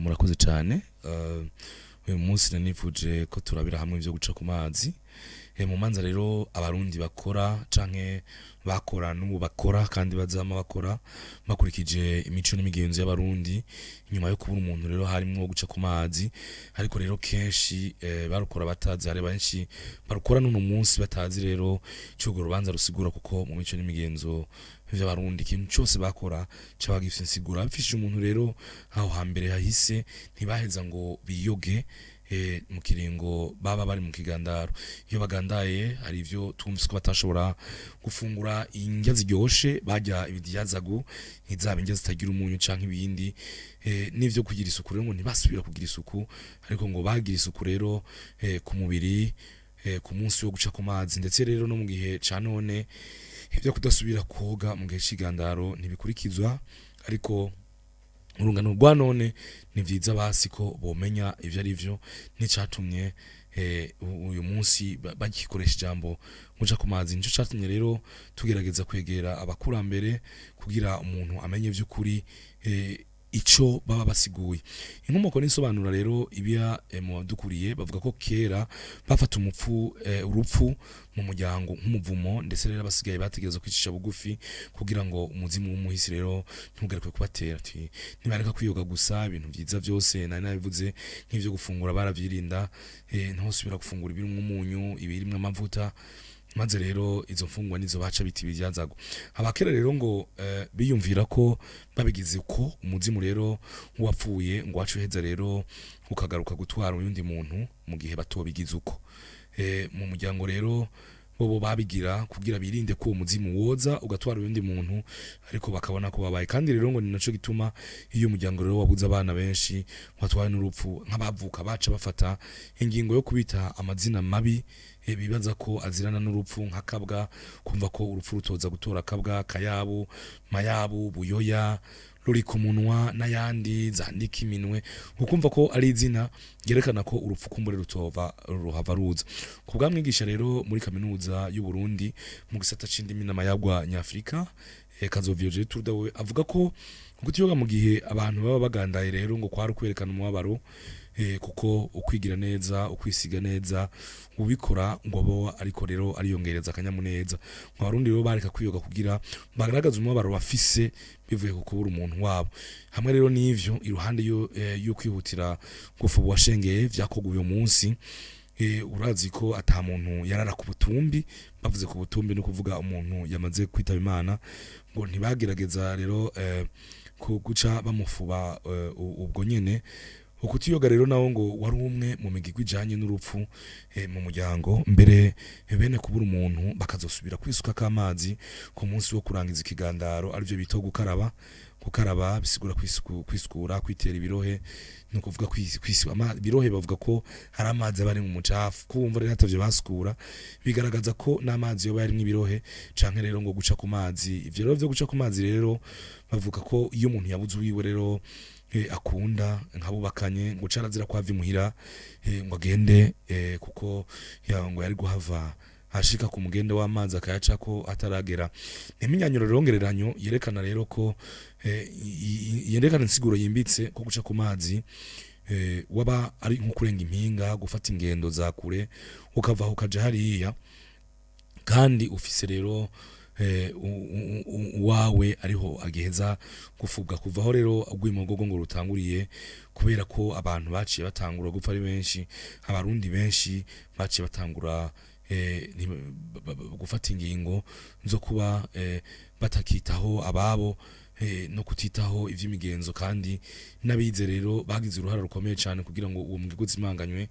Murakoze cyane uyu munsi nanifuje ko turabira hamwe ivyo guca ku mazi mu manza rero abarundi bakora canke bakora n'ubu bakora kandi bazama bakora bakurikije imico n'imigenzo y'abarundi inyuma yo kubura umuntu rero harimwo guca ku mazi ariko rero kenshi barukora batazi hari benshi barukora n'uno munsi batazi rero cyugo rubanza rusigura kuko mu mico n'imigenzo vy'abarundi ikintu cyose bakora caba gifise insigura bifishije umuntu rero aho hambere hahise ntibaheza ngo biyoge mu kiringo baba bari mu kigandaro iyo bagandaye hari ivyo twumvise ko batashobora gufungura indya ziryoshe bajya ibidyazagu nk'izaba indya zitagira umunyu canke ibindi n'ivyo kugira isuku rero ngo ntibasubira kugira isuku ariko ngo bagira isuku rero ku mubiri ku munsi wo guca ku mazi ndetse rero no mu gihe ca none ivyo kudasubira koga mu gihe c'igandaro ntibikurikizwa ariko urungano rwa none ni vyiza basi ko bomenya ivyo ari vyo n'icatumye uyu munsi bagikoresha ijambo muja ku mazi nico catumye rero tugerageza kwegera abakurambere kugira umuntu amenye vy'ukuri ico baba basiguye inkomoko n'insobanura rero ibya mu dukuriye bavuga ko kera bafata urupfu mu muryango nk'umuvumo ndetse rero basigaye bategereza kwicisha bugufi kugira ngo umuzimu w'umuhisi rero ntugaruke kubatera ntibareka kwiyoga gusa ibintu vyiza byose nari nabivuze nk'ivyo gufungura baravyirinda ntosubira gufungura ibirimwo umunyu ibirimwo amavuta maze rero izo mfungwa nizo baca biti bijyazago abakera rero ngo biyumvira ko babigize ko umuzimu rero wapfuye ngo wacu heza rero ukagaruka gutwara uyundi muntu mu gihe batobigize uko mu muryango rero bobo babigira kugira birinde ko umuzimu woza ugatwara uyundi muntu ariko bakabona ko babaye kandi rero ngo ninaco gituma iyo umuryango rero wabuze abana benshi batwaye n'urupfu nk'abavuka baca bafata ingingo yo kubita amazina mabi bibaza ko azirana n'urupfu nk'akabwa kumva ko urupfu rutoza gutora akabwa kayabu mayabu buyoya ruri ku munwa n'ayandi zandika iminwe ukumva ko ari izina gerekana ko urupfu kumbure ruhava ruza ku bwamwigisha rero muri kaminuza y'u Burundi mu gisata c'indimi n'amayagwa nyafrika Kazovyoje Turdawe avuga ko gutiyoga mu gihe abantu baba bagandaye rero ngo kwari kwerekana umubabaro kuko ukwigira neza ukwisiga neza ubikora ngo bo ariko rero ariyongereza akanyamuneza mu Barundi rero bareka kwiyoga kugira bagaragaza umubabaro bafise bivuye ku kubura umuntu wabo hamwe rero n'ivyo iruhande yo kwihutira gufuba washengeye vyakoguye uyu munsi urazi ko ata muntu yarara ku butumbi bavuze ku butumbi no kuvuga umuntu yamaze kwitaba Imana ngo ntibagerageza rero guca bamufuba ubwo nyene ukutiyoga rero nawo ngo wari umwe mu migigwi ijanye n'urupfu mu muryango mbere bene kubura umuntu bakazosubira kwisuka k'amazi ku munsi wo kurangiza ikigandaro arivyo bito gukaraba bisigura kwisukura kwitera ibirohe no kuvuga birohe bavuga ko hari amazi abari mu mucafu kumva rero hatavyo basukura bigaragaza ko n'amazi yo bari mw'ibirohe canke rero ngo guca ku mazi ivyo rero vyo guca ku mazi rero bavuga ko iyo umuntu yabuze uwiwe rero akunda nkabubakanye ngo carazira kwava imuhira ngo agende kuko ngo yari guhava ashika ku mugende w'amazi akayaca ko ataragera n'iminyanyo rongereranyo yerekana rero ko yerekana insiguro yimbitse ko guca ku mazi waba ari nko kurenga impinga gufata ingendo za kure ukavaho ukaja hariya kandi ufise rero wawe ariho agiheza gufubwa kuvaho rero ugwimogogo ngo rutanguriye kubera ko abantu baciye batangura gupfa ari benshi abarundi benshi baciye batangura gufata ingingo zo kuba batakitaho ababo no kutitaho ivy'imigenzo kandi nabize rero bagize uruhara rukomeye cyane kugira ngo uwo mugigo zimanganywe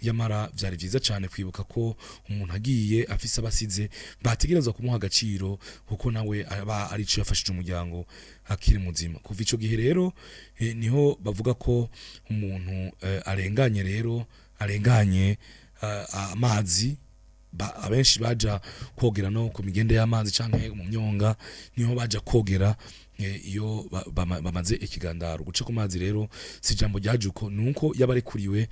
yamara vyari vyiza cyane kwibuka ko umuntu agiye afise abasize bategerezwa kumuha agaciro kuko nawe aba ari cyo yafashije umuryango akiri muzima kuva ico gihe rero niho bavuga ko umuntu arenganye amazi abenshi baja kogera no ku migende y'amazi canke mu myonga niho baja kogera iyo bamaze ikigandaro guca ku mazi rero si jambo ryajuko nuko yabarekuriwe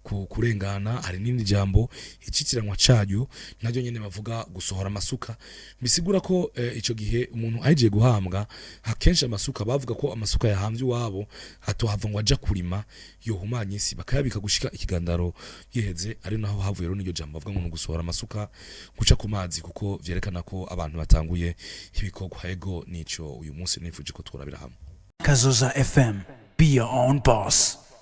kurengana. Hari n'indi jambo icitiranwa caryo naryo nyene bavuga gusohora amasuka, bisigura ko ico gihe umuntu agiye guhambwa akenshi amasuka bavuga ko amasuka yahamvye wabo atohava ngo aja kurima yohumanya isi bakayabika gushika ikigandaro giheze. Ari naho havuye rero n'iryo jambo bavuga ngo gusohora amasuka guca ku mazi, kuko vyerekana ko abantu batanguye ibikorwa. Ego nico uyu munsi nifuje ko tworabira hamwe. Kazoza FM, be your own boss.